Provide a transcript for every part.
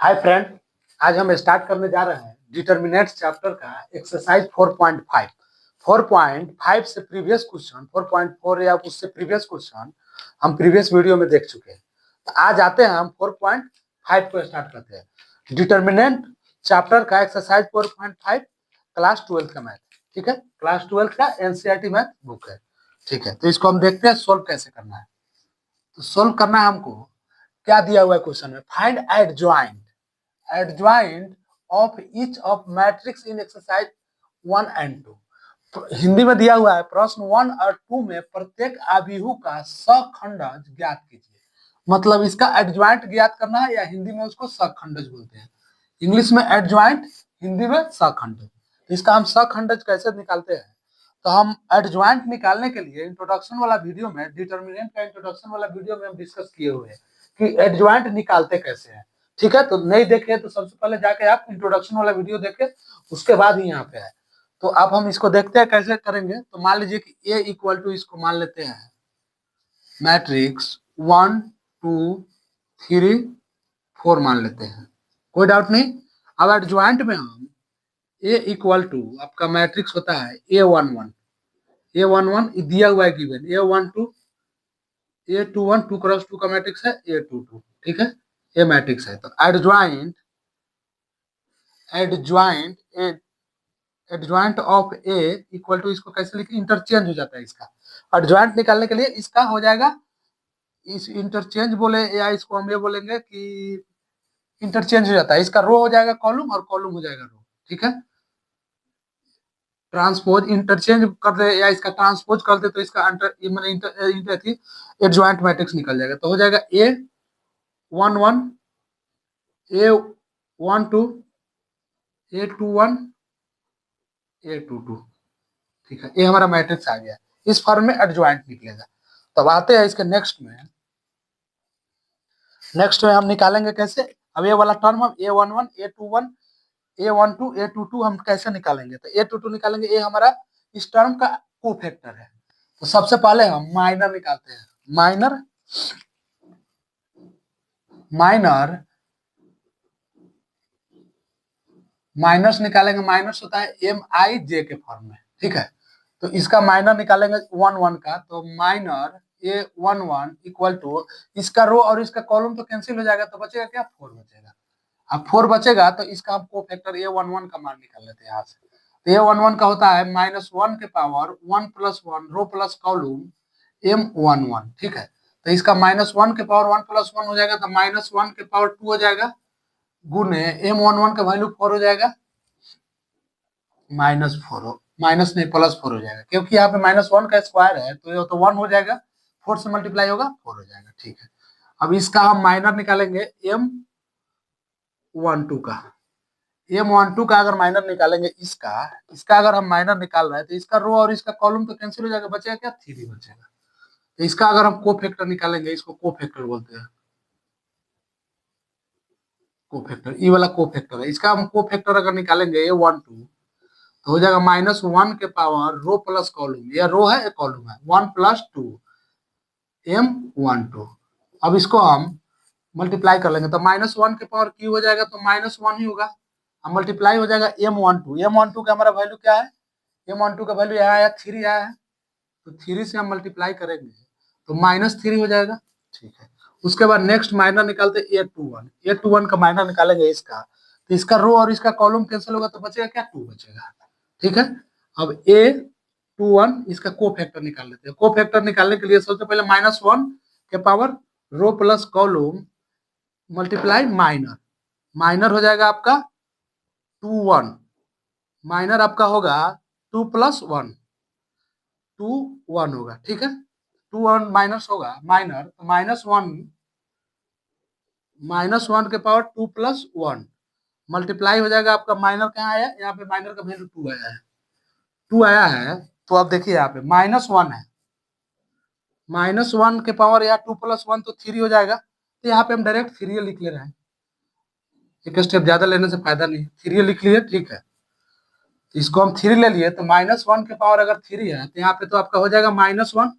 Hi friend, आज हम start करने जा रहे हैं डिटर्मिनेंट्स चैप्टर का एक्सरसाइज 4.5। 4.5 से प्रीवियस क्वेश्चन 4.4 या उससे प्रीवियस क्वेश्चन हम प्रीवियस वीडियो में देख चुके हैं। तो आज आते हैं हम 4.5 को स्टार्ट करते हैं। डिटर्मिनेंट चैप्टर का एक्सरसाइज 4.5 क्लास 12 का मैथ, ठीक है, क्लास 12 का एनसीईआरटी मैथ बुक है, ठीक है। तो इसको हम देखते हैं सोल्व कैसे करना है। तो सोल्व करना है हमको, क्या दिया हुआ है क्वेश्चन में, find adjoint of each of matrix in exercise 1 and 2। Hindi में दिया हुआ है प्रश्न 1 और 2 में प्रत्येक आव्यूह का सखंडज ज्ञात कीजिए। मतलब इसका एडजॉइंट ज्ञात करना है, या हिंदी में उसको सखंडज बोलते हैं। इंग्लिश में एडजॉइंट, हिंदी में सखंडज। इसका हम सखंडज कैसे निकालते हैं, तो हम एडजॉइंट निकालने के लिए इंट्रोडक्शन वाला वीडियो में, डिटर्मिनेंट का इंट्रोडक्शन वाला वीडियो में हम डिस्कस किए हुए हैं कि एडजॉइंट निकालते कैसे हैं, ठीक है। तो नहीं देखे तो सबसे पहले जाके आप इंट्रोडक्शन वाला वीडियो देखें, उसके बाद ही यहाँ पे है। तो अब हम इसको देखते हैं कैसे करेंगे। तो मान लीजिए कि ए इक्वल टू, इसको मान लेते हैं मैट्रिक्स 1 2 3 4 मान लेते हैं, कोई डाउट नहीं। अब एडजॉइंट में हम ए इक्वल टू, आपका मैट्रिक्स होता है A11 दिया हुआ है गिवन, A12 A21 2 क्रॉस 2 का मैट्रिक्स है, A22, ठीक है, ये मैट्रिक्स है। तो adjoint of A equal to, इसको कैसे लिखे, इंटरचेंज हो जाता है इसका। एडजॉइंट निकालने के लिए इसका हो जाएगा, इस इंटरचेंज बोले या इसको हम ये बोलेंगे कि इंटरचेंज हो जाता है। इसका रो हो जाएगा कॉलम और कॉलम हो जाएगा रो, ठीक है। ट्रांसपोज इंटरचेंज कर दे या इसका ट्रांसपोज कर दे तो इसका एडजॉइंट मैट्रिक्स निकल जाएगा। तो हो जाएगा A11 A12 A21 A22, ठीक है, ये हमारा मैट्रिक्स आ गया। इस फॉर्म में एडजॉइंट निकलेगा। तब आते हैं इसके नेक्स्ट में हम निकालेंगे कैसे। अब ये वाला टर्म हम A11 A21 A12 A22 हम कैसे निकालेंगे। तो A22 निकालेंगे, ये हमारा इस टर्म का कोफैक्टर है। तो सबसे पहले हम माइनर निकालते हैं। माइनस निकालेंगे, माइनस होता है MIJ के फॉर्म में, ठीक है। तो इसका माइनर निकालेंगे 1 का, तो माइनर A11 इक्वल टू, इसका रो और इसका कॉलम तो कैंसिल हो जाएगा, तो बचेगा क्या, 4 बचेगा। अब 4 बचेगा तो इसका हम कोफैक्टर A11 का मान निकाल लेते हैं यहाँ से। तो A11 का होता है -1 के पावर 1 + 1 रो प्लस कॉलम M11, ठीक है। तो इसका -1 के पावर 1 + 1 हो जाएगा, तो -1 के पावर 2 हो जाएगा, गुने M11 का वैल्यू 4 हो जाएगा, -4 माइनस नहीं +4 हो जाएगा, क्योंकि यहाँ पे -1 का स्क्वायर है तो ये तो 1 हो जाएगा, 4 से मल्टीप्लाई होगा 4 हो जाएगा, ठीक है। अब इसका हम माइनर निकालेंगे M12 का। M12 का अगर माइनर निकालेंगे, इसका अगर हम माइनर निकाल रहे हैं तो इसका रो और इसका कॉलम तो कैंसिल हो जाएगा, बचेगा क्या, 3 बचेगा। तो इसका अगर हम कोफैक्टर निकालेंगे, इसको कोफैक्टर बोलते हैं, कोफैक्टर, ये वाला कोफैक्टर है। इसका हम कोफैक्टर अगर निकालेंगे A12 तो हो जाएगा -1 के पावर रो प्लस कॉलम, या रो है या कॉलम है, 1 + 2 M12। अब इसको हम मल्टीप्लाई कर लेंगे, तो -1 के पावर क्यू हो जाएगा, तो -1 ही होगा। अब मल्टीप्लाई हो जाएगा M12 का हमारा वैल्यू क्या है, M12 का वैल्यू यहाँ आया 3 आया है, तो 3 से हम मल्टीप्लाई करेंगे तो -3 हो जाएगा, ठीक है। उसके बाद नेक्स्ट माइनर निकालते A21 का माइनर निकालेंगे इसका, तो इसका रो और इसका कॉलम कैंसिल होगा, तो बचेगा क्या, 2 बचेगा, ठीक है। अब A21 इसका कोफैक्टर निकाल लेते हैं। कोफैक्टर निकालने के लिए सबसे पहले -1 के power row plus column multiply minor हो जाएगा आपका 21, माइनर आपका होगा 2 + 1 2 1 होगा, ठीक है। 2 1 माइनस होगा, माइनर तो -1 के पावर 2 + 1 मल्टीप्लाई हो जाएगा आपका, माइनर कहाँ आया, यहाँ पे माइनर का वैल्यू 2 आया है, 2 आया है। तो अब देखिए यहाँ पे -1 है, -1 के पावर या 2 + 1 तो 3 हो जाएगा। तो यहाँ पे हम डायरेक्ट 3 लिख ले रहे हैं, एक स्टेप ज्यादा लेने से फायदा नहीं, 3 लिख लिए, ठीक है। इसको हम 3 ले लिए, तो -1 के पावर अगर 3 है तो यहाँ पे तो आपका हो जाएगा -1,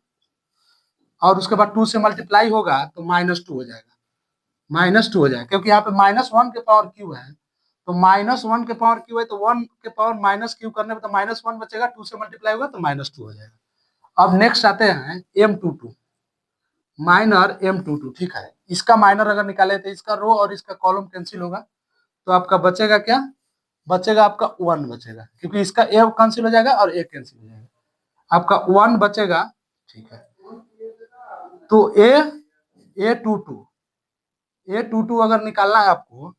और उसके बाद 2 से मल्टीप्लाई होगा तो -2 हो जाएगा, -2 हो जाएगा, क्योंकि यहाँ पे -1 के पावर क्यू है, तो -1 के पावर क्यू है, तो 1 के पावर माइनस क्यू करने पे तो -1 बचेगा, 2 से मल्टीप्लाई होगा तो -2 हो जाएगा। अब नेक्स्ट आते हैं M22, माइनर M22, ठीक है। इसका माइनर अगर निकाले तो इसका रो और इसका कॉलम कैंसिल होगा, तो आपका बचेगा क्या? बचेगा आपका 1 बचेगा, क्योंकि इसका ए कैंसिल हो जाएगा और ए कैंसिल हो जाएगा, आपका 1 बचेगा, ठीक है। तो ए टू टू अगर निकालना है आपको,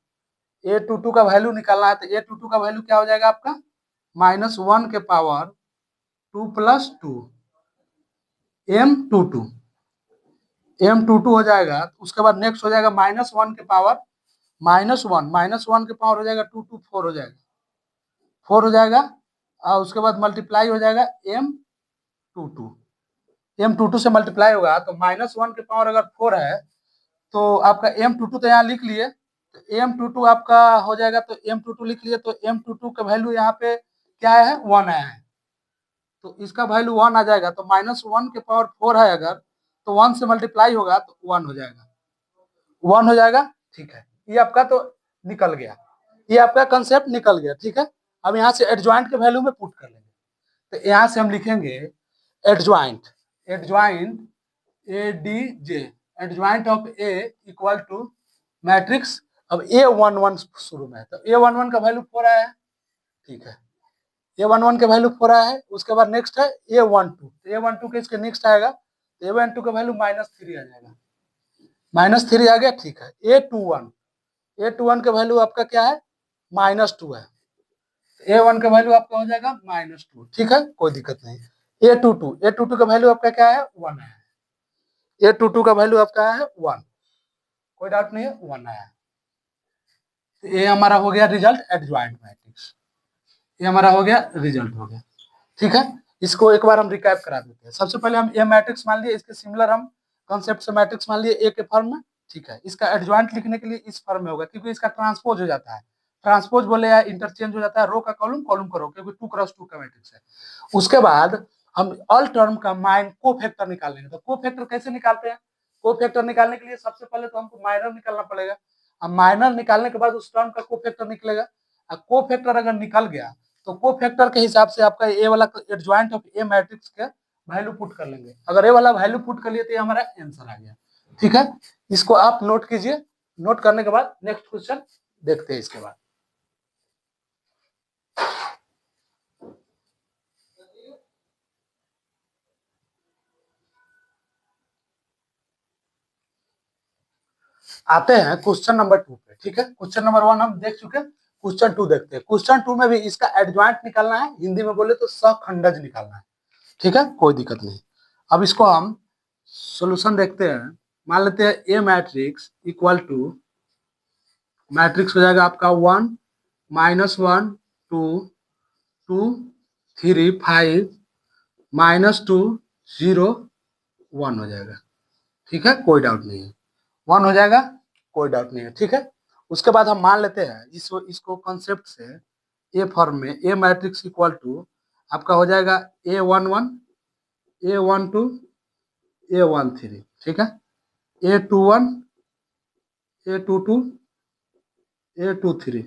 ए टू का वैल्यू निकालना है, तो ए टू का वैल्यू क्या हो जाएगा आपका? -1 के पावर 2 + 2 M22, M22 हो जाएगा। उसके बाद नेक्स्ट हो जाएगा -1 के पावर -1 के पावर हो जाएगा 2 4 हो जाएगा, 4 हो जाएगा। और उसके बाद मल्टीप्लाई हो जाएगा M22, M22 से मल्टीप्लाई होगा, तो -1 के पावर अगर 4 है तो आपका M22 तो यहाँ लिख लिए, तो M22 आपका हो जाएगा, तो M22 लिख लिए, तो M22 का वैल्यू यहाँ पे क्या है? 1 आया है, तो इसका वैल्यू 1 आ जाएगा। तो -1 के पावर 4 है अगर, तो 1 से मल्टीप्लाई होगा तो 1 हो जाएगा, 1 हो जाएगा, ठीक है। ये आपका तो निकल गया, ये आपका कंसेप्ट निकल गया, ठीक है। अब यहाँ से एडजॉइंट के वैल्यू में पुट कर लेंगे, तो यहाँ से हम लिखेंगे adjoint, adjoint ADJ, adjoint of A equal to matrix. अब A11 शुरू में है, तो A11 का वैल्यू 4 आया है, ठीक है। A11 का वैल्यू 4 आया है। उसके बाद नेक्स्ट है A12, तो A12 के इसके नेक्स्ट आएगा, तो A12 का वैल्यू -3 आ जाएगा, -3 आ गया, ठीक है। A21 का वैल्यू आपका क्या है? -2 है, A1 का वैल्यू आपका हो जाएगा -2, ठीक है, कोई दिक्कत नहीं। A22 का वैल्यू आपका क्या है? 1 है, A22 का वैल्यू आपका है 1, कोई डाउट नहीं है, 1 आया। तो ये हमारा हो गया रिजल्ट एडजॉइंट मैट्रिक्स, ये हमारा हो गया रिजल्ट हो गया, ठीक है। इसको एक बार हम रिकैप करा देते हैं। सबसे पहले हम ए मैट्रिक्स मान लिए, इसके सिमिलर हम कॉन्सेप्ट से मैट्रिक्स मान लिए ए के फॉर्म में, ठीक है। इसका एडजॉइंट लिखने के लिए इस फॉर्म में होगा, क्योंकि इसका ट्रांसपोज हो जाता है, ट्रांसपोज बोले या इंटरचेंज हो जाता है, रो का कॉलम, कॉलम का रो, क्योंकि 2 × 2 का मैट्रिक्स है। उसके बाद हम ऑल टर्म का को फैक्टर निकालेंगे। तो को फैक्टर कैसे निकालते हैं? को फैक्टर निकालने के लिए सबसे पहले तो हमको माइनर निकालना पड़ेगा। अब माइनर निकालने के बाद उस टर्म का को फैक्टर निकलेगा। को फैक्टर अगर निकल गया तो को फैक्टर के हिसाब से आपका ए वाला एडजॉइंट ऑफ ए मैट्रिक्स के वैल्यू पुट कर लेंगे। अगर ए वाला वैल्यू पुट कर लिए तो ये हमारा आंसर आ गया, ठीक है। इसको आप नोट कीजिए, नोट करने के बाद नेक्स्ट क्वेश्चन देखते हैं। इसके बाद आते हैं क्वेश्चन नंबर 2 पे, ठीक है। क्वेश्चन नंबर 1 हम देख चुके, क्वेश्चन 2 देखते हैं। क्वेश्चन 2 में भी इसका एडजॉइंट निकालना है, हिंदी में बोले तो सखंडज निकालना है, ठीक है, कोई दिक्कत नहीं। अब इसको हम सोल्यूशन देखते हैं। मान लेते हैं ए मैट्रिक्स इक्वल टू, मैट्रिक्स हो जाएगा आपका 1 -1 2 2 3 5 -2 0 1 हो जाएगा, ठीक है, कोई डाउट नहीं है, 1 हो जाएगा, कोई डाउट नहीं है, ठीक है। उसके बाद हम मान लेते हैं इसको कॉन्सेप्ट से ए फॉर्म में, ए मैट्रिक्स इक्वल टू आपका हो जाएगा A11 A12 A13, ठीक है, A21 A22 A23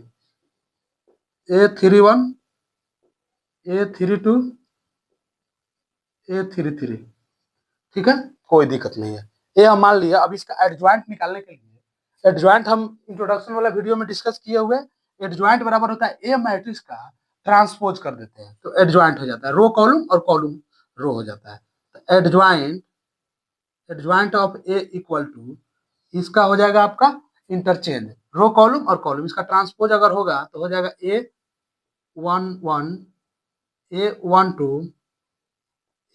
A31 A32 A33, ठीक है, कोई दिक्कत नहीं है। ये हम मान लिया। अब इसका एडजॉइंट निकालने के लिए, एडजॉइंट हम इंट्रोडक्शन वाला वीडियो में डिस्कस किए हुए, एडजॉइंट बराबर होता है ए मैट्रिक्स का ट्रांसपोज कर देते हैं, तो एडजॉइंट हो जाता है, रो कॉलम और कॉलम रो हो जाता है। तो adjoint of A equal to, इसका हो जाएगा आपका इंटरचेंज, रो कॉलम और कॉलम, इसका ट्रांसपोज अगर होगा तो हो जाएगा A11 A12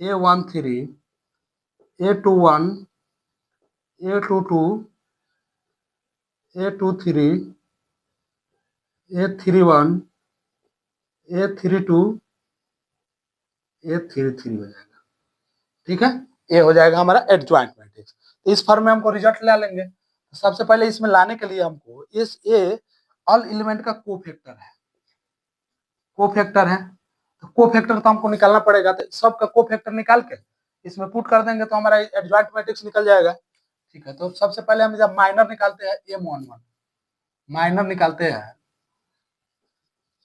A13 A21 A22 A23 A31 A32 A33 हो जाएगा, ठीक है। ये हो जाएगा हमारा एडजॉइंट मैट्रिक्स। तो इस फॉर्म में हमको रिजल्ट ला लेंगे। तो सबसे पहले इसमें लाने के लिए हमको इस ए ऑल एलिमेंट का कोफैक्टर है, कोफैक्टर है, तो कोफैक्टर तो हमको निकालना पड़ेगा। तो सबका कोफैक्टर निकाल के इसमें पुट कर देंगे तो हमारा एडजॉइंट मैट्रिक्स निकल जाएगा। ठीक है, तो सबसे पहले हम जब माइनर निकालते हैं M11, माइनर निकालते हैं,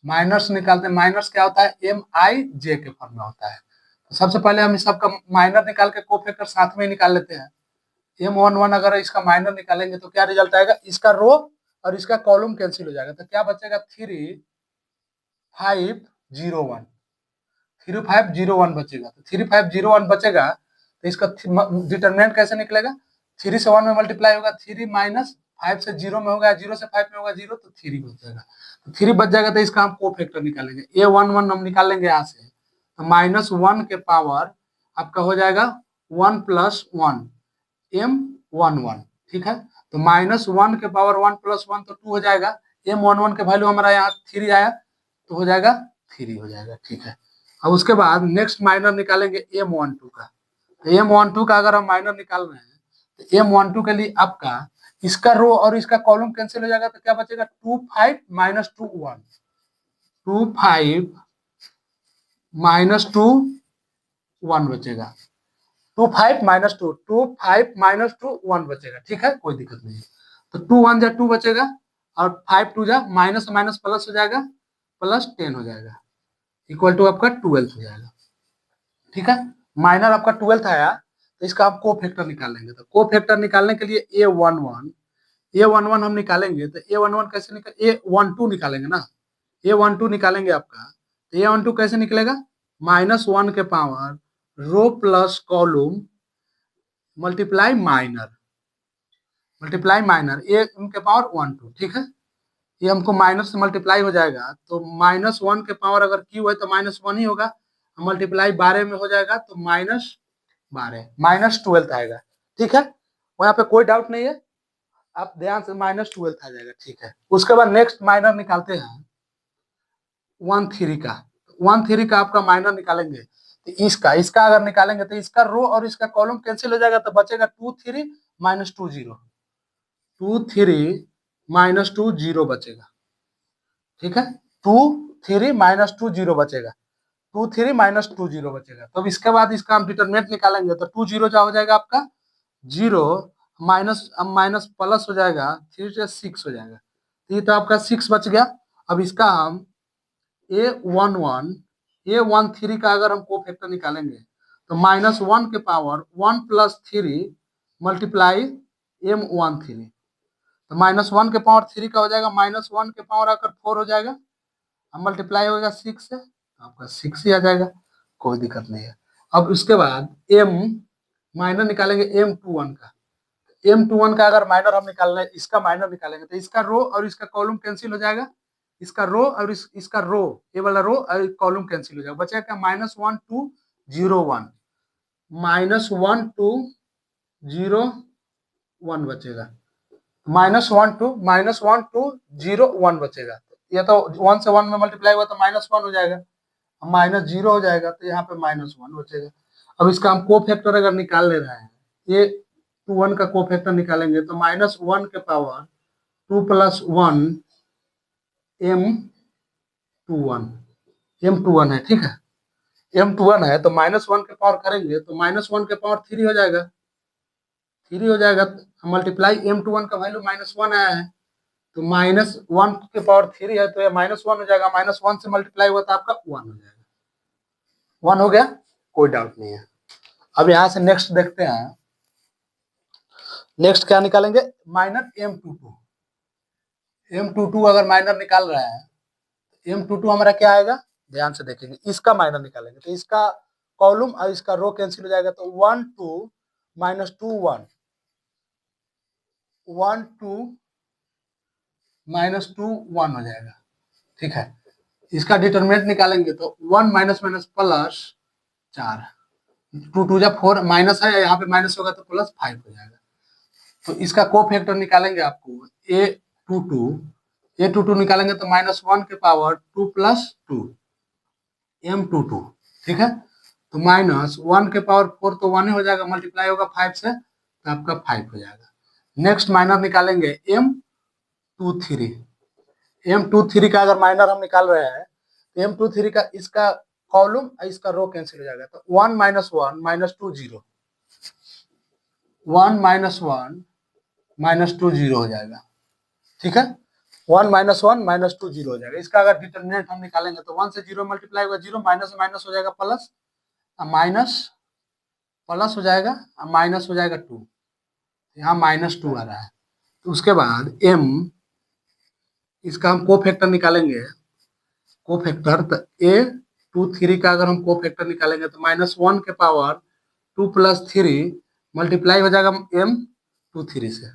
माइनर्स निकालते हैं, माइनर्स क्या होता है MIJ के फॉर्म में होता है। तो सबसे पहले हम इस सबका माइनर निकाल के कोफैक्टर साथ में ही निकाल लेते हैं। M11 अगर इसका माइनर निकालेंगे तो क्या रिजल्ट आएगा, इसका रो और इसका कॉलम कैंसिल हो जाएगा, तो क्या बचेगा 3501, 3501 बचेगा। तो 3501 बचेगा तो इसका डिटरमिनेंट कैसे निकलेगा, 3 से 1 में मल्टीप्लाई होगा, 3 माइनस 5 से 0 में होगा, 0 से 5 में होगा 0, तो 3 बचेगा। तो 3 बच जाएगा तो इसका हम कोफैक्टर निकालेंगे, A11 हम निकाल लेंगे यहाँ से, तो -1 के पावर आपका हो जाएगा 1 + 1 M11, ठीक है। तो -1 के पावर 1 + 1 तो 2 हो जाएगा, M11 के वैल्यू हमारा यहाँ 3 आया तो हो जाएगा 3 हो जाएगा, ठीक है। अब उसके बाद नेक्स्ट माइनर निकालेंगे M12 का। तो M12 का अगर हम माइनर निकाल रहे हैं तो M12 के लिए आपका इसका रो और इसका कॉलम कैंसिल हो जाएगा, तो क्या बचेगा 25 - 2 1, 25 - 2 1 बचेगा, 25 - 2 1 बचेगा, ठीक है, कोई दिक्कत नहीं है। तो 2 1 जा 2 बचेगा और 5 2 जा माइनस माइनस प्लस हो जाएगा, +10 हो जाएगा, इक्वल टू आपका 12 हो जाएगा, ठीक है। माइनर आपका 12 आया तो इसका आप कोफैक्टर निकाल लेंगे। तो कोफैक्टर निकालने के लिए A11 हम निकालेंगे, तो A11 कैसे निकाल, A12 निकालेंगे ना, A12 निकालेंगे आपका, तो A12 कैसे निकलेगा, -1 के power row plus column multiply minor A के पावर 1 2, ठीक है। ये हमको माइनस से मल्टीप्लाई हो जाएगा, तो -1 के पावर अगर क्यू है तो -1 ही होगा, मल्टीप्लाई 12 में हो जाएगा तो -12 -12 आएगा, ठीक है। वहाँ पे कोई डाउट नहीं है, आप ध्यान से -12 आ जाएगा, ठीक है। उसके बाद नेक्स्ट माइनर निकालते हैं 1 3 का, 1 3 का आपका माइनर निकालेंगे, तो इसका अगर निकालेंगे तो इसका रो और इसका कॉलम कैंसिल हो जाएगा, तो बचेगा 2 3 - 2 0, 2 3 - 2 0 बचेगा, ठीक है। 2 3 - 2 0 बचेगा, 2 3 - 2 0 बचेगा। तो अब इसके बाद इसका हम डिटरमिनेंट निकालेंगे, तो 2 0 क्या हो जाएगा आपका 0, माइनस माइनस प्लस हो जाएगा, 3 से 6 हो जाएगा, तो ये तो आपका 6 बच गया। अब इसका हम A13 का अगर हम कोफैक्टर निकालेंगे तो -1 के पावर 1 + 3 मल्टीप्लाई M13, तो -1 के पावर 3 का हो जाएगा, -1 के पावर आकर 4 हो जाएगा, अब मल्टीप्लाई होगा 6 से, तो आपका 6 ही आ जाएगा, कोई दिक्कत नहीं है। अब उसके बाद M माइनर निकालेंगे M21 का, M21 का अगर माइनर हम निकालना, इसका माइनर निकालेंगे तो इसका रो और इसका कॉलम कैंसिल हो जाएगा, इसका रो और इसका रो, ये वाला रो और कॉलम कैंसिल हो जाएगा, बचेगा क्या -1 2 0 1, -1 2 0 1 बचेगा, -1 2 0 1 बचेगा। ये तो 1 से 1 में मल्टीप्लाई हुआ तो -1 हो जाएगा, -0 हो जाएगा, तो यहाँ पे -1 बचेगा। अब इसका हम कोफैक्टर अगर निकाल ले रहे हैं, ये 21 का कोफैक्टर निकालेंगे तो -1 के पावर 2 + 1 M21 है, ठीक है, M21 है, तो -1 के पावर करेंगे तो -1 के पावर 3 हो जाएगा, 3 हो जाएगा, मल्टीप्लाई M21 का वैल्यू -1 आया है, तो -1 के पावर 3 है तो ये -1 हो जाएगा, -1 से मल्टीप्लाई हुआ तो आपका 1 हो जाएगा, 1 हो गया, कोई डाउट नहीं है। अब यहाँ से नेक्स्ट देखते हैं, नेक्स्ट क्या निकालेंगे, माइनर M22 अगर माइनर निकाल रहे हैं, M22 हमारा क्या आएगा, ध्यान से देखेंगे, इसका माइनर निकालेंगे तो इसका कॉलम और इसका रो कैंसिल हो जाएगा, तो 1 2 - 2 1 1 2 - 2 1 हो जाएगा, ठीक है। इसका डिटरमिनेंट निकालेंगे तो 1 ++ 4, 2 2 जा 4 माइनस है, यहाँ पे माइनस होगा तो +5 हो जाएगा। तो इसका कोफैक्टर निकालेंगे आपको A22 निकालेंगे तो -1 के पावर 2 + 2 M22, ठीक है। तो -1 के पावर 4 तो 1 ही हो जाएगा, मल्टीप्लाई होगा 5 से तो आपका 5 हो जाएगा। नेक्स्ट माइनर निकालेंगे M23 का अगर माइनर हम निकाल रहे हैं तो M23 का इसका कॉलम इसका रो कैंसिल हो जाएगा, तो 1 - 1 - 2 0, 1 माइनस 1 माइनस 2 जीरो हो जाएगा। ठीक है, 1 माइनस 1 माइनस 2 जीरो हो जाएगा। इसका अगर डिटर्मिनेंट हम निकालेंगे तो 1 से 0 मल्टीप्लाई होगा 0, माइनस से माइनस हो जाएगा प्लस, माइनस प्लस हो जाएगा, माइनस हो जाएगा 2, यहाँ माइनस 2 आ रहा है। तो उसके बाद m, इसका हम कोफैक्टर निकालेंगे, कोफैक्टर तो a2 3 का अगर हम कोफैक्टर निकालेंगे तो -1 के पावर 2 + 3 मल्टीप्लाई हो जाएगा m23 से।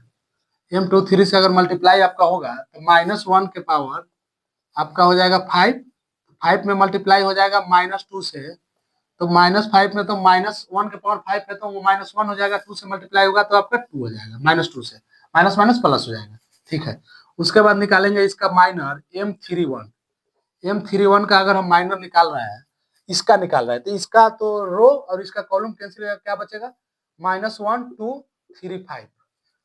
m23 से अगर मल्टीप्लाई आपका होगा तो -1 के पावर आपका हो जाएगा 5, 5 में मल्टीप्लाई हो जाएगा -2 से, तो -5 में तो -1 के पावर 5 है तो वो -1 हो जाएगा, 2 से मल्टीप्लाई होगा तो आपका 2 हो जाएगा, -2 से माइनस माइनस प्लस हो जाएगा। ठीक है, उसके बाद निकालेंगे इसका माइनर m31, m31 का अगर हम माइनर निकाल रहे हैं, इसका निकाल रहे हैं तो इसका तो रो और इसका कॉलम कैंसिल होगा, क्या बचेगा -1 2 3 5,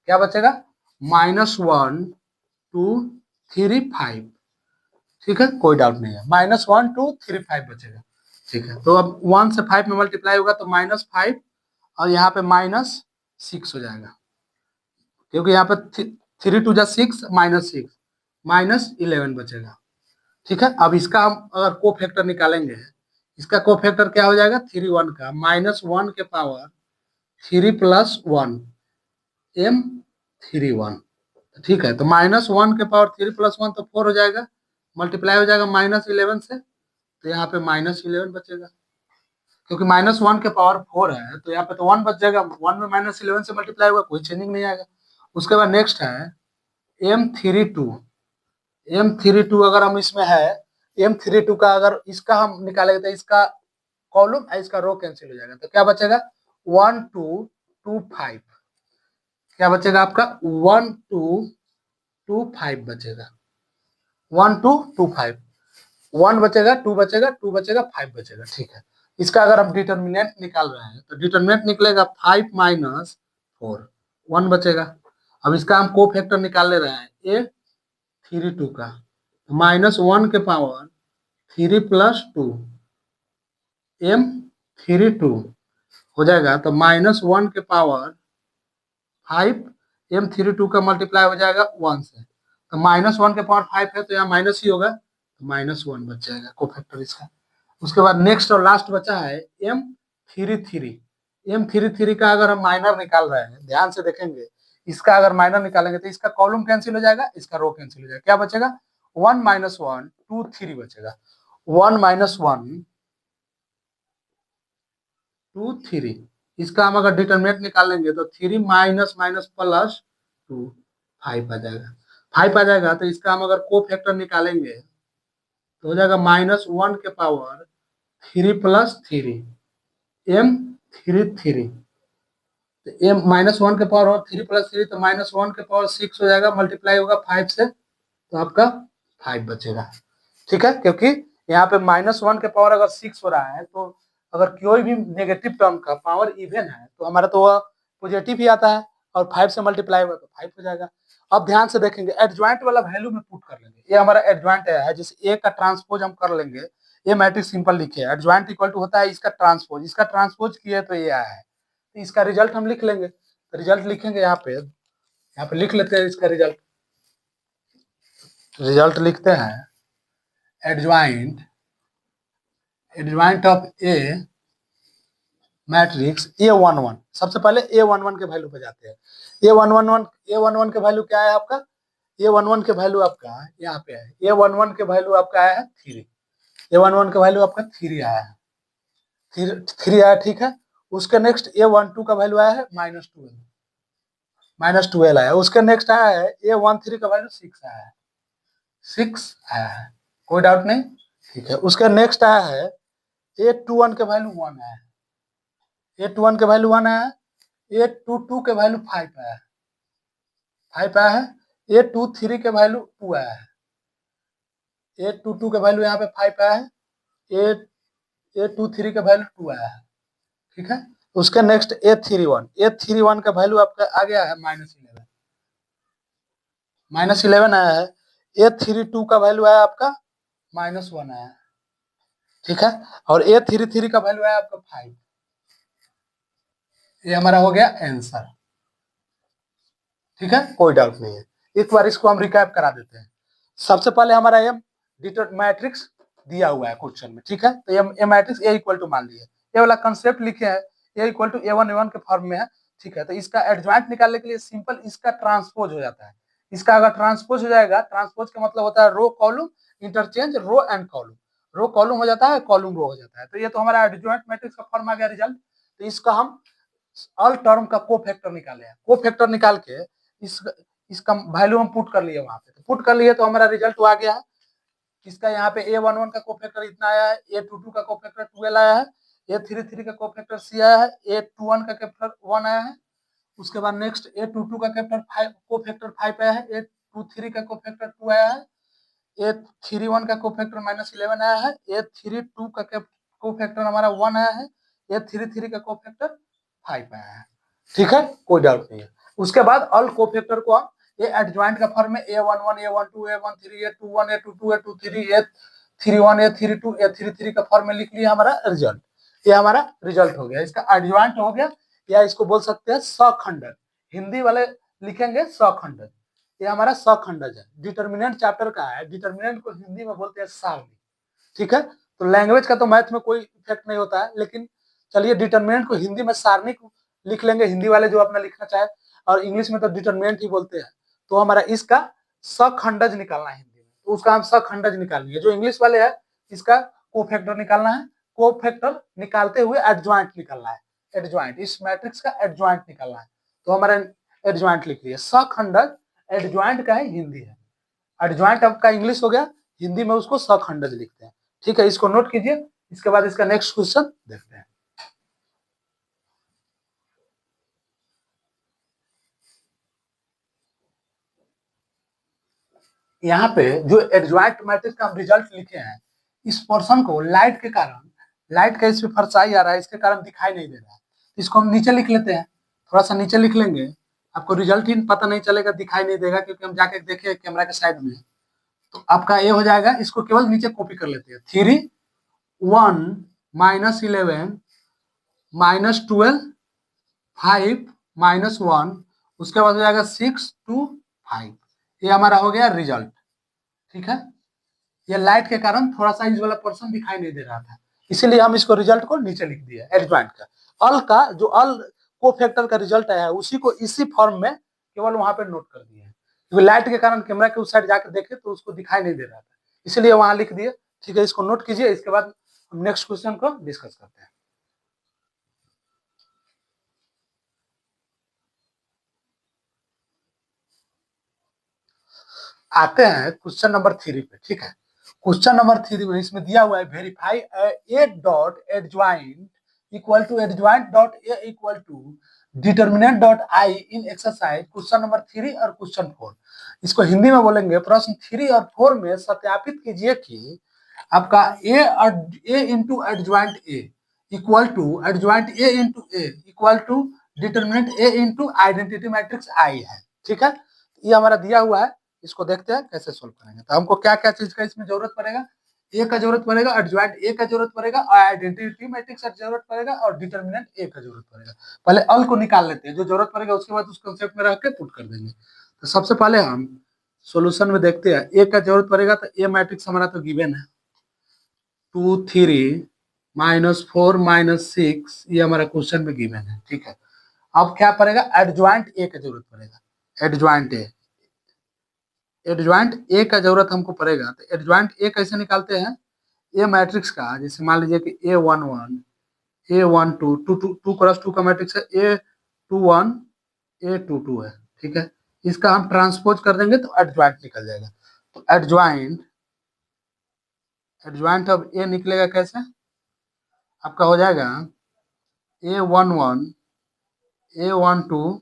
क्या बचेगा -1 2 3 5। ठीक है, कोई डाउट नहीं है, -1 2 3 5 बचेगा। ठीक है, तो अब 1 से 5 में मल्टीप्लाई होगा तो -5 और यहाँ पे -6 हो जाएगा, क्योंकि यहाँ पे 3 2 जा 6 -6 -11 बचेगा। ठीक है, अब इसका हम अगर को फैक्टर निकालेंगे, इसका को फैक्टर क्या हो जाएगा 3 1 का -1 के पावर 3 + 1 m31। ठीक है, तो -1 के पावर 3 + 1 तो 4 हो जाएगा, मल्टीप्लाई हो जाएगा -11 से, तो यहाँ पे -11 बचेगा, क्योंकि -1 के पावर 4 है तो यहाँ पे तो 1 बच जाएगा, 1 में -11 से मल्टीप्लाई होगा, कोई चेंजिंग नहीं आएगा। उसके बाद नेक्स्ट है m32, m32 अगर हम इसमें है, m32 का अगर इसका हम निकालेंगे तो इसका कॉलम है, इसका रो कैंसिल हो जाएगा, तो क्या बचेगा 1 2 2 5, क्या बचेगा आपका 1 2 2 5 बचेगा, 1 2 2 5, 1 बचेगा, 2 बचेगा, 2 बचेगा, 5 बचेगा। ठीक है, इसका अगर हम डिटर्मिनेंट निकाल रहे हैं तो डिटर्मिनेंट निकलेगा 5 - 4, 1 बचेगा। अब इसका हम को फैक्टर निकाल ले रहे हैं a32 का, -1 के पावर 3 + 2 m32 हो जाएगा, तो -1 के पावर 5 m32 का मल्टीप्लाई हो जाएगा 1 से, तो -1 के पावर 5 है तो यहाँ माइनस ही होगा, तो -1 बच जाएगा को फैक्टर इसका। उसके बाद नेक्स्ट और लास्ट बचा है m33, m33 का अगर हम माइनर निकाल रहे हैं, ध्यान से देखेंगे, इसका अगर माइनर निकालेंगे तो इसका कॉलम कैंसिल हो जाएगा, इसका रो कैंसिल हो जाएगा, क्या बचेगा 1 - 1 2 3 बचेगा, 1 - 1 2 3, इसका हम अगर डिटर्मिनेंट निकालेंगे तो 3 माइनस माइनस प्लस 2 5 आ जाएगा, 5 आ जाएगा, तो इसका हम अगर को फैक्टर निकालेंगे तो हो जाएगा -1 के पावर 3 + 3 m33, तो m -1 के पावर और 3 + 3 तो -1 के पावर 6 हो जाएगा, मल्टीप्लाई होगा 5 से, तो आपका 5 बचेगा। ठीक है, क्योंकि यहाँ पे -1 के पावर अगर 6 हो रहा है तो अगर कोई भी नेगेटिव टर्म का पावर इवन है तो हमारा तो वह पॉजिटिव ही आता है, और 5 से मल्टीप्लाई होगा तो 5 हो जाएगा। अब ध्यान से देखेंगे, एडजॉइंट वाला वैल्यू में पुट कर लेंगे, ये हमारा एडजॉइंट है, जैसे ए का ट्रांसपोज हम कर लेंगे, ये मैट्रिक्स सिंपल लिखे, एडजॉइंट इक्वल टू होता है इसका ट्रांसपोज, इसका ट्रांसपोज किया तो ये आया है, तो इसका रिजल्ट हम लिख लेंगे, तो रिजल्ट लिखेंगे यहाँ पे लिख लेते हैं इसका रिजल्ट, रिजल्ट लिखते हैं adjoint, adjoint of A matrix A11, सबसे पहले A11 के वैल्यू पे जाते हैं, A11 के वैल्यू क्या है आपका, A11 के वैल्यू आपका यहाँ पे है, A11 के वैल्यू आपका आया है 3, A11 का वैल्यू आपका 3 आया है, 3 आया, ठीक है। उसके नेक्स्ट A12 का वैल्यू आया है -12 आया, उसके नेक्स्ट आया है A13 का वैल्यू 6 आया है, 6 आया है, कोई डाउट नहीं, ठीक है। उसके नेक्स्ट आया है A21 के वैल्यू 1 आया है, A21 के वैल्यू 1 आया है, A22 के वैल्यू 5 आया है, 5 आया है, A23 के वैल्यू 2 आया है, A22 के वैल्यू यहाँ पे 5 आया है, A23 का वैल्यू 2 आया है, ठीक है। उसके नेक्स्ट A31 का वैल्यू आपका आ गया है -11 आया है, A32 का वैल्यू आया आपका -1 आया है, ठीक है। और A33 का वैल्यू आया आपका 5, ये हमारा हो गया आंसर। ठीक है, कोई डाउट नहीं है। एक बार इसको हम रिकैप करा देते हैं। सबसे पहले हमारा एम डिटर मैट्रिक्स दिया हुआ है क्वेश्चन में, ठीक है, तो ये मैट्रिक्स ए इक्वल टू मान लिया, ये वाला कंसेप्ट लिखे हैं, ए इक्वल टू ए वन के फॉर्म में है, ठीक है, तो इसका एडजॉइंट निकालने के लिए सिंपल इसका ट्रांसपोज हो जाता है। इसका अगर ट्रांसपोज हो जाएगा, ट्रांसपोज का मतलब होता है row column interchange row and column, row column हो जाता है, कॉलम रो हो जाता है, तो ये तो हमारा एडजॉइंट मैट्रिक्स का फॉर्म आ गया रिजल्ट। तो इसका हम ऑल टर्म का को फैक्टर निकाले हैं, को फैक्टर निकाल के इस इसका वैल्यू हम पुट कर लिए वहां पे, तो पुट कर लिए तो हमारा रिजल्ट आ गया है। इसका यहाँ पे A11 का कोफैक्टर इतना आया है, A22 का कोफैक्टर 12 आया है, A33 का कोफैक्टर C आया है, A21 का कोफैक्टर 1 आया है, उसके बाद नेक्स्ट A22 का कोफैक्टर 5 आया है, A23 का कोफैक्टर 2 आया है, A31 का कोफैक्टर -11 आया है, A32 का कोफैक्टर हमारा 1 आया है, A33 का कोफैक्टर 5 आया है, ठीक है, कोई डाउट नहीं है। उसके बाद ऑल कोफैक्टर को हम ये एडजॉइंट का फॉर्म में A11 A12 A13 A21 A22 A23 A31 A32 A33 का फॉर्म में लिख लिया हमारा रिजल्ट, ये हमारा रिजल्ट हो गया, इसका एडजॉइंट हो गया, या इसको बोल सकते हैं सखंडक, हिंदी वाले लिखेंगे सखंडक, ये हमारा सखंडक है। डिटर्मिनेंट चैप्टर का है, डिटर्मिनेंट को हिंदी में बोलते हैं सारणी, ठीक है, तो लैंग्वेज का तो मैथ में कोई इफेक्ट नहीं होता है, लेकिन चलिए डिटर्मिनेंट को हिंदी में सारणी लिख लेंगे, हिंदी वाले जो अपना लिखना चाहे, और इंग्लिश में तो डिटर्मिनेंट ही बोलते हैं, तो हमारा इसका सखंडज निकालना है हिंदी में, तो उसका हम सखंडज निकालेंगे। जो इंग्लिश वाले है इसका कोफैक्टर निकालना है, कोफैक्टर निकालते हुए एडजॉइंट निकालना है, एडजॉइंट इस मैट्रिक्स का एडजॉइंट निकालना है, तो हमारा एडजॉइंट लिख लिया, सखंडज एडजॉइंट का है हिंदी है, एडजॉइंट आपका इंग्लिश हो गया, हिंदी में उसको सखंडज लिखते हैं, ठीक है, इसको नोट कीजिए। इसके बाद इसका नेक्स्ट क्वेश्चन देखते हैं। यहाँ पे जो एडजॉइंट मैट्रिक्स का हम रिजल्ट लिखे हैं, इस पोर्शन को लाइट के कारण, लाइट का इस पे परछाई आ रहा है, इसके कारण दिखाई नहीं दे रहा है, इसको हम नीचे लिख लेते हैं, थोड़ा सा नीचे लिख लेंगे, आपको रिजल्ट ही पता नहीं चलेगा, दिखाई नहीं देगा, क्योंकि हम जाके देखे कैमरा के साइड में, तो आपका ये हो जाएगा, इसको केवल नीचे कॉपी कर लेते हैं, 3 1 -11 -12 5 -1, उसके बाद हो जाएगा 6 2 5, ये हमारा हो गया रिजल्ट, ठीक है, ये लाइट के कारण थोड़ा सा इस वाला पोर्शन दिखाई नहीं दे रहा था, इसीलिए हम इसको रिजल्ट को नीचे लिख दिया एडजॉइंट का। ऑल का जो ऑल को फैक्टर का रिजल्ट आया है उसी को इसी फॉर्म में केवल वहां पे नोट कर दिए हैं, क्योंकि लाइट के कारण कैमरा के उस साइड जाकर देखे तो उसको दिखाई नहीं दे रहा था, इसलिए वहां लिख दिए, ठीक है, इसको नोट कीजिए। इसके बाद हम नेक्स्ट क्वेश्चन को डिस्कस करते हैं। आते हैं क्वेश्चन नंबर 3 पे, ठीक है, क्वेश्चन नंबर 3 में इसमें दिया हुआ है verify A dot adjoint equal to adjoint dot A equal to determinant dot I in exercise question number 3 और क्वेश्चन 4, इसको हिंदी में बोलेंगे प्रश्न 3 और 4 में सत्यापित कीजिए कि आपका A into adjoint A equal to adjoint A into A equal to determinant A into identity matrix I है, ठीक है, ये हमारा दिया हुआ है, इसको देखते हैं कैसे सोल्व करेंगे। तो हमको क्या क्या चीज का इसमें जरूरत पड़ेगा, ए का जरूरत पड़ेगा, एडजॉइंट ए का जरूरत पड़ेगा, और आइडेंटिटी मैट्रिक्स का जरूरत पड़ेगा, और डिटर्मिनेंट ए का जरूरत पड़ेगा। पहले ऑल को निकाल लेते हैं, जो जरूरत पड़ेगा उसके बाद उस कंसेप्ट में रख के पुट कर देंगे। तो सबसे पहले हम सोल्यूशन में देखते हैं, ए का जरूरत पड़ेगा, तो ए मैट्रिक्स हमारा तो गिवन है 2 3 -4 -6, ये हमारा क्वेश्चन में गिवन है, ठीक है। अब क्या पड़ेगा, एडजॉइंट ए का जरूरत पड़ेगा, एडजॉइंट ए, एडजॉइंट ए का जरूरत हमको पड़ेगा, तो एडजॉइंट ए कैसे निकालते हैं, ए मैट्रिक्स का, जैसे मान लीजिए कि A11 A12 2 क्रॉस 2 का मैट्रिक्स है, A21 A22 है, ठीक है, इसका हम ट्रांसपोज कर देंगे तो एडजॉइंट निकल जाएगा। तो एडजॉइंट एडजॉइंट अब ए निकलेगा कैसे, आपका हो जाएगा A11 A12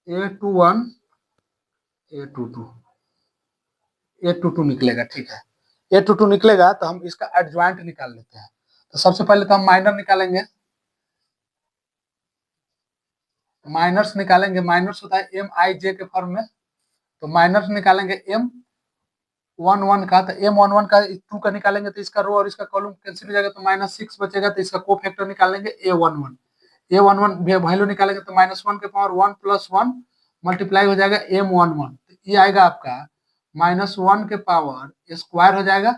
A21 A22 A22 निकलेगा, ठीक है, A22 निकलेगा तो हम इसका एडजॉइंट निकाल लेते हैं। तो सबसे पहले तो हम माइनर निकालेंगे, माइनर्स निकालेंगे, माइनर्स होता है MIJ के फॉर्म में, तो माइनर्स निकालेंगे M11 का, तो M11 का 2 का निकालेंगे तो इसका रो और इसका कॉलम कैंसिल हो जाएगा, तो -6 बचेगा, तो इसका को फैक्टर निकालेंगे A11 वैल्यू निकालेंगे तो -1 के पावर 1 + 1 मल्टीप्लाई हो जाएगा m11, तो ये आएगा आपका -1 के पावर स्क्वायर हो जाएगा,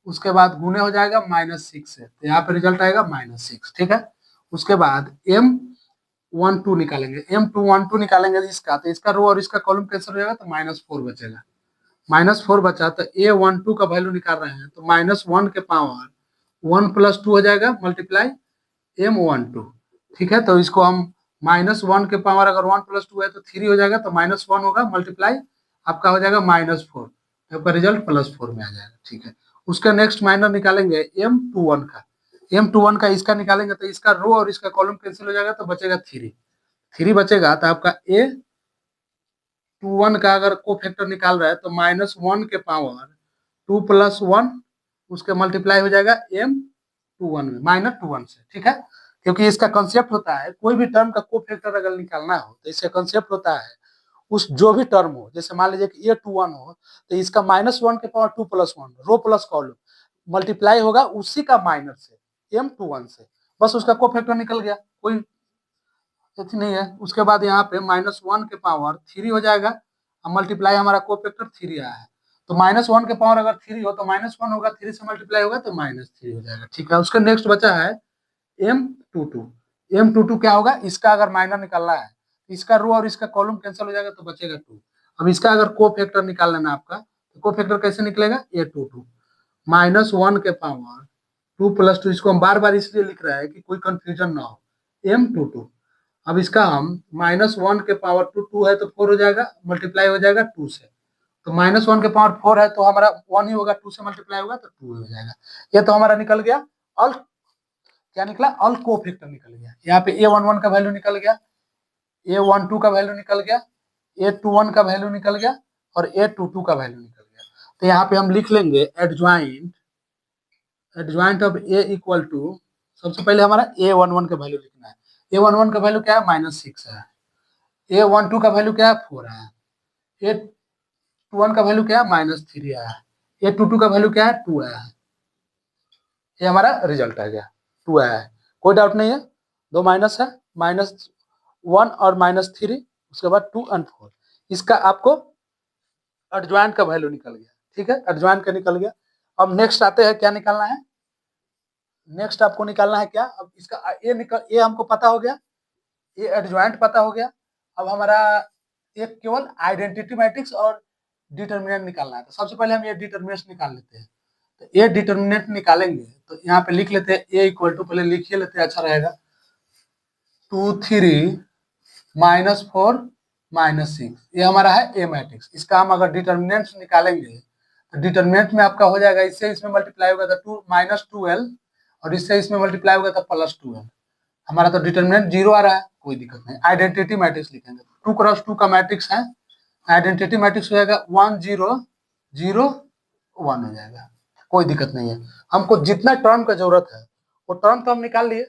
उसके बाद गुने हो जाएगा -6 से, तो यहाँ पे रिजल्ट आएगा -6, ठीक है। उसके बाद m12 निकालेंगे, m212 निकालेंगे इसका, तो इसका रो और इसका कॉलम कैंसिल हो जाएगा, तो -4 बचेगा, -4 बचा, तो a12 का वैल्यू निकाल रहे हैं, तो -1 के पावर 1 + 2 हो जाएगा मल्टीप्लाई m12, ठीक है। तो इसको हम -1 के पावर अगर 1 + 2 है तो 3 हो जाएगा, तो -1 होगा मल्टीप्लाई आपका हो जाएगा -4, आपका रिजल्ट +4 में आ जाएगा, ठीक है। उसका नेक्स्ट माइनर निकालेंगे m21 का, m21 का इसका निकालेंगे, तो इसका रो और इसका कॉलम कैंसिल हो जाएगा, तो बचेगा 3 बचेगा, तो आपका a21 का अगर को फैक्टर निकाल रहा है तो -1 के पावर 2 + 1 उसके मल्टीप्लाई हो जाएगा m21 में -21 से, ठीक है। क्योंकि इसका कंसेप्ट होता है कोई भी टर्म का को फैक्टर अगर निकालना हो तो इसका कंसेप्ट होता है उस जो भी टर्म हो, जैसे मान लीजिए कि a21 हो तो इसका -1 के पावर 2 + 1 रो प्लस कॉलम मल्टीप्लाई होगा उसी का माइनर से m21 से, बस उसका को फैक्टर निकल गया, कोई इतनी नहीं है। उसके बाद यहाँ पे -1 के पावर 3 हो जाएगा, अब मल्टीप्लाई हमारा को फैक्टर 3 आया है, तो -1 के पावर अगर 3 हो तो -1 होगा, 3 से मल्टीप्लाई होगा तो -3 हो जाएगा, ठीक है। उसका नेक्स्ट बचा है m22, m22 क्या होगा, इसका अगर माइनर निकालना है, इसका रो और इसका कॉलम कैंसिल हो जाएगा तो बचेगा 2। अब इसका अगर को फैक्टर निकाल लेना आपका, तो को फैक्टर कैसे निकलेगा, a22 -1 के पावर 2 + 2, इसको हम बार बार इसलिए लिख रहे हैं कि कोई कंफ्यूजन ना हो, m22। अब इसका हम -1 के पावर 2 है तो 4 हो जाएगा, मल्टीप्लाई हो जाएगा 2 से, तो -1 के पावर 4 है तो हमारा 1 ही होगा, 2 से मल्टीप्लाई होगा तो 2 हो जाएगा। ये तो हमारा निकल गया, और क्या निकला, ऑल को फैक्टर निकल गया। यहाँ पे a11 का वैल्यू निकल गया, a12 का वैल्यू निकल गया, a21 का वैल्यू निकल गया, और a22 का वैल्यू निकल गया। तो यहाँ पे हम लिख लेंगे adjoint of a equal to, सबसे पहले हमारा a11 का वैल्यू लिखना है, a11 का वैल्यू क्या है, -6 है, a12 का वैल्यू क्या है, 4 है, a21 का वैल्यू क्या है, -3 है, a22 का वैल्यू क्या है, 2 है। ये हमारा रिजल्ट आ गया, 2 आया है, कोई डाउट नहीं है, दो माइनस है, -1 और -3, उसके बाद 2 और 4, इसका आपको एडजॉइंट का वैल्यू निकल गया, ठीक है, एडजॉइंट का निकल गया। अब नेक्स्ट आते हैं, क्या निकालना है, नेक्स्ट आपको निकालना है क्या, अब इसका ये हमको पता हो गया, ये एडजॉइंट पता हो गया। अब हमारा एक केवल आइडेंटिटी मैट्रिक्स और डिटर्मिनेंट निकालना है, तो सबसे पहले हम ये डिटर्मिनेंट निकाल लेते हैं। तो ये डिटर्मिनेंट निकालेंगे तो यहाँ पे लिख लेते हैं a इक्वल टू, पहले लिखिए लेते हैं, अच्छा रहेगा, 2 3 -4 -6, ये हमारा है ए मैट्रिक्स। इसका हम अगर डिटर्मिनेंट निकालेंगे तो डिटर्मिनेंट में आपका हो जाएगा, इससे इसमें मल्टीप्लाई होगा तो -12 और इससे इसमें मल्टीप्लाई होगा तो +12, हमारा तो डिटर्मिनेंट 0 आ रहा है, कोई दिक्कत नहीं। आइडेंटिटी मैट्रिक्स लिखेंगे, 2 × 2 का मैट्रिक्स है, आइडेंटिटी मैट्रिक्स हो जाएगा 1 0 0 1 हो जाएगा, कोई दिक्कत नहीं है। हमको जितना टर्म का जरूरत है वो टर्म तो हम निकाल लिए,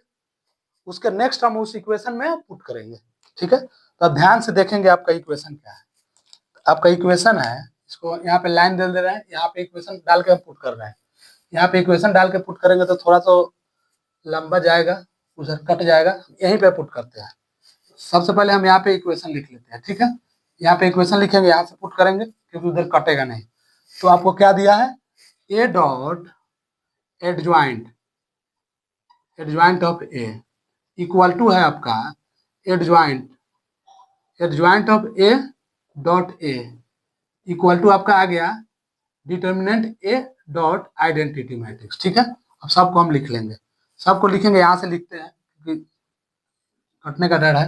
उसके नेक्स्ट हम उस इक्वेशन में पुट करेंगे, ठीक है। तो अब ध्यान से देखेंगे आपका इक्वेशन क्या है, आपका इक्वेशन है, इसको यहाँ पे लाइन दे रहे हैं, यहाँ पे इक्वेशन डाल के हम पुट कर रहे हैं, यहाँ पे इक्वेशन डाल के पुट करेंगे तो थोड़ा सा लंबा जाएगा, उधर कट जाएगा, यहीं पे पुट करते हैं। सबसे पहले हम यहाँ पे इक्वेशन लिख लेते हैं, ठीक है, यहाँ पे इक्वेशन लिखेंगे, यहाँ से पुट करेंगे क्योंकि उधर कटेगा नहीं। तो आपको क्या दिया है, A dot adjoint of A equal to है आपका adjoint of A dot A equal to आपका आ गया determinant A dot identity matrix, ठीक है। अब सबको हम लिख लेंगे, सबको लिखेंगे, यहाँ से लिखते हैं क्योंकि कटने का डर है,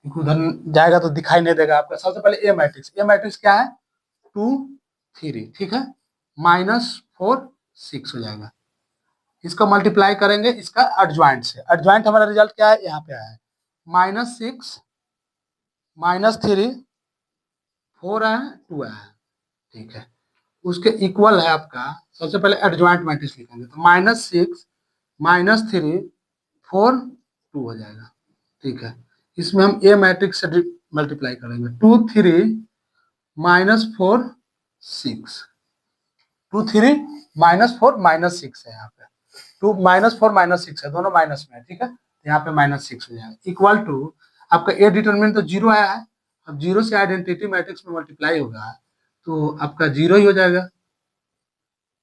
क्योंकि उधर जाएगा तो दिखाई नहीं देगा आपका। सबसे पहले ए मैट्रिक्स क्या है, 2 3, ठीक है, -4 6 हो जाएगा, इसको मल्टीप्लाई करेंगे इसका एडजॉइंट से, एडजॉइंट हमारा रिजल्ट क्या है, यहाँ पे आया है -6 -3 4 आया 2 आया, ठीक है। उसके इक्वल है आपका, सबसे पहले एडजॉइंट मैट्रिक्स लिखेंगे तो -6 -3 4 2 हो जाएगा, ठीक है। इसमें हम ए मैट्रिक्स से मल्टीप्लाई करेंगे, 2 3 -4 6 2 3 -4 -6 है, यहाँ पे 2 -4 -6 है, दोनों माइनस में है, ठीक है, यहाँ पे -6 हो जाएगा, इक्वल टू आपका ए डिटर्मिनेंट तो 0 आया है, अब जीरो से आइडेंटिटी मैट्रिक्स में मल्टीप्लाई होगा तो आपका जीरो ही हो जाएगा।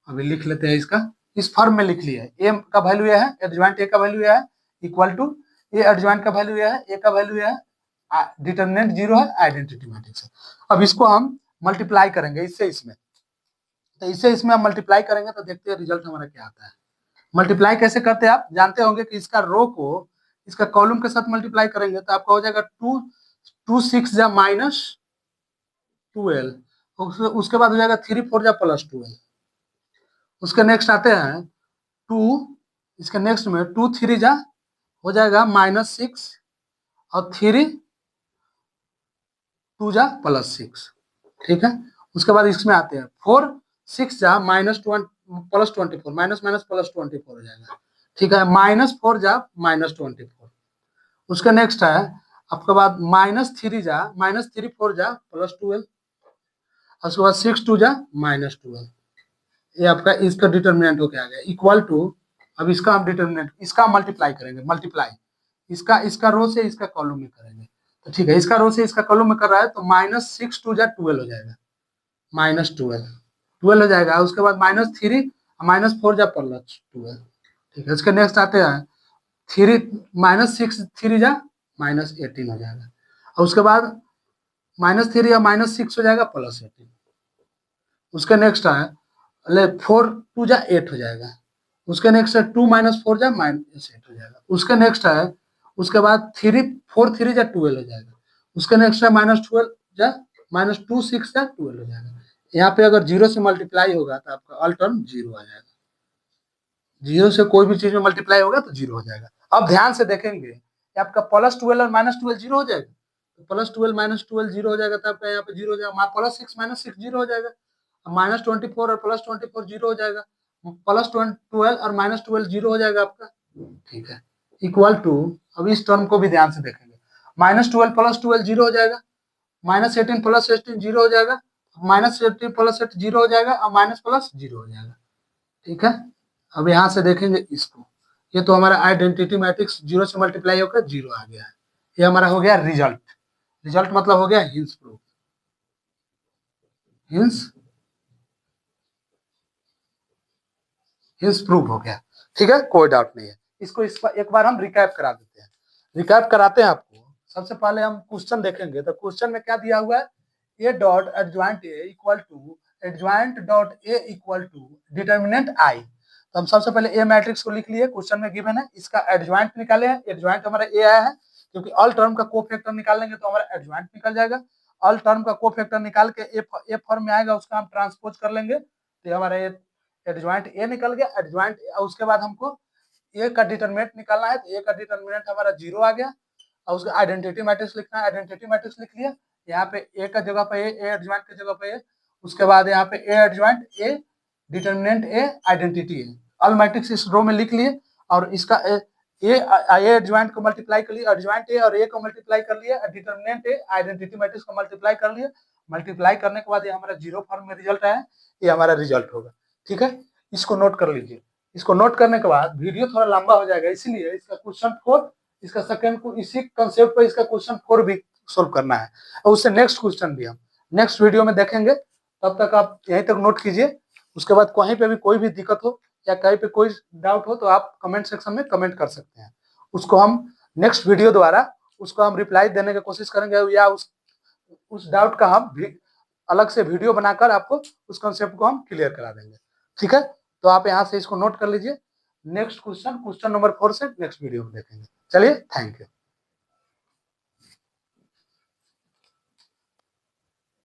अभी लिख लेते हैं इसका, इस फॉर्म में लिख लिया है, ए का वैल्यू यह है, एडजॉइंट ए का वैल्यू यह है, इक्वल टू ए एडजॉइंट का वैल्यू यह है, ए का वैल्यू यह है, डिटरमिनेंट जीरो है, आइडेंटिटी मैट्रिक्स है। अब इसको हम मल्टीप्लाई करेंगे इससे इसमें, तो इससे इसमें हम मल्टीप्लाई करेंगे तो देखते हैं रिजल्ट हमारा क्या आता है। मल्टीप्लाई कैसे करते हैं आप जानते होंगे कि इसका रो को इसका कॉलम के साथ मल्टीप्लाई करेंगे तो आपका हो जाएगा 2 जा माइनस 12, उसके बाद हो जाएगा 3 4 जा प्लस 12। उसके नेक्स्ट आते हैं 2, इसके नेक्स्ट में 2 3 जा हो जाएगा -6 और 3 2 जा +6, ठीक है। उसके बाद इसमें आते हैं 4 6 जा -1 +24, माइनस माइनस +24 हो जाएगा, ठीक है। -4 जा -24। उसके नेक्स्ट है आपके बाद -3 जा -3 4 जा +12, उसके बाद 6 2 जा -12। ये आपका इसका डिटर्मिनेंट हो गया इक्वल टू, अब इसका हम डिटर्मिनेंट इसका मल्टीप्लाई करेंगे, मल्टीप्लाई इसका रो से इसका कॉलम में करेंगे तो ठीक है। इसका रो से इसका कॉलम में कर रहा है तो -6 2 जा 12 हो जाएगा, -12 हो जाएगा। उसके बाद -3 -4 जा +12, ठीक है। इसके नेक्स्ट आते हैं 3 -6 3 जा -18 हो जाएगा, और उसके बाद -3 या -6 हो जाएगा +18। उसके नेक्स्ट है 4 2 जा 8 हो जाएगा, उसके नेक्स्ट है 2 -4 जा -8 हो जाएगा। उसके नेक्स्ट है उसके बाद 4 3 जा 12 हो जाएगा। उसके नेक्स्ट है -12 जा -2 6 जा 12 हो जाएगा। यहाँ पे अगर जीरो से मल्टीप्लाई होगा तो आपका ऑल टर्म जीरो आ जाएगा, जीरो से कोई भी चीज में मल्टीप्लाई होगा तो जीरो हो जाएगा। अब ध्यान से देखेंगे कि आपका +12 और -12 जीरो हो जाएगा, तो +12 -12 जीरो हो जाएगा, तो आपका यहाँ पे जीरो हो जाएगा, +6 -6 जीरो हो जाएगा, -24 और +24 जीरो हो जाएगा, +12 और -12 जीरो हो जाएगा आपका, ठीक है। इक्वल टू, अब इस टर्म को भी ध्यान से देखेंगे, -12 +12 जीरो हो जाएगा, -18 +18 जीरो हो जाएगा, -18 +8 जीरो हो जाएगा, और माइनस प्लस जीरो हो जाएगा, ठीक है। अब यहाँ से देखेंगे इसको, ये तो हमारा आइडेंटिटी मैट्रिक्स जीरो से मल्टीप्लाई होकर जीरो आ गया है, ये हमारा हो गया रिजल्ट। रिजल्ट मतलब हो गया हिंस प्रूफ, हिंस प्रूफ हो गया, ठीक है, कोई डाउट नहीं है। इसको एक बार हम रिकैप करा देते हैं, रिकैप कराते हैं आपको। सबसे पहले हम क्वेश्चन देखेंगे, तो क्वेश्चन में क्या दिया हुआ है, A dot adjoint A equal to adjoint dot A equal to determinant I. तो हम सबसे पहले ए मैट्रिक्स को लिख लिए, क्वेश्चन में गिवन है, इसका एडजॉइंट निकाले हैं, एडजॉइंट हमारा ए आया है, क्योंकि ऑल टर्म का कोफैक्टर निकालेंगे तो हमारा एडजॉइंट निकल जाएगा। ऑल टर्म का कोफैक्टर निकाल के ए फॉर्म में आएगा, उसका हम ट्रांसपोज कर लेंगे तो हमारा एडजॉइंट ए निकल गया। एडजॉइंट उसके बाद हमको ए का डिटर्मिनेंट निकालना है, तो ए का डिटर्मिनेंट हमारा जीरो आ गया, और उसका आइडेंटिटी मैट्रिक्स लिखना है, आइडेंटिटी मैट्रिक्स लिख लिया। यहाँ पे ए का जगह पे ए एडजॉइंट की जगह पे ए, उसके बाद यहाँ पे ए adjoint A determinant A identity A, all matrix इस रो में लिख लिए, और इसका ए एडजॉइंट को मल्टीप्लाई कर लिया, एडजॉइंट ए और ए को मल्टीप्लाई कर लिया, डिटर्मिनेंट ए आइडेंटिटी मैट्रिक्स को मल्टीप्लाई कर लिया। मल्टीप्लाई करने के बाद ये हमारा जीरो फॉर्म में रिजल्ट आया, ये हमारा रिजल्ट होगा, ठीक है। इसको नोट कर लीजिए। इसको नोट करने के बाद वीडियो थोड़ा लंबा हो जाएगा, इसलिए इसका क्वेश्चन 4, इसका सेकंड को इसी कंसेप्ट पर इसका क्वेश्चन 4 भी सोल्व करना है, और उससे नेक्स्ट क्वेश्चन भी हम नेक्स्ट वीडियो में देखेंगे। तब तक आप यहीं तक नोट कीजिए, उसके बाद कहीं पे भी कोई भी दिक्कत हो या कहीं पे कोई डाउट हो तो आप कमेंट सेक्शन में कमेंट कर सकते हैं, उसको हम नेक्स्ट वीडियो द्वारा उसको हम रिप्लाई देने की कोशिश करेंगे, या उस डाउट का हम अलग से वीडियो बनाकर आपको उस कंसेप्ट को हम क्लियर करा देंगे, ठीक है। तो आप यहाँ से इसको नोट कर लीजिए, नेक्स्ट क्वेश्चन नंबर 4 से नेक्स्ट वीडियो में देखेंगे। चलिए, थैंक यू।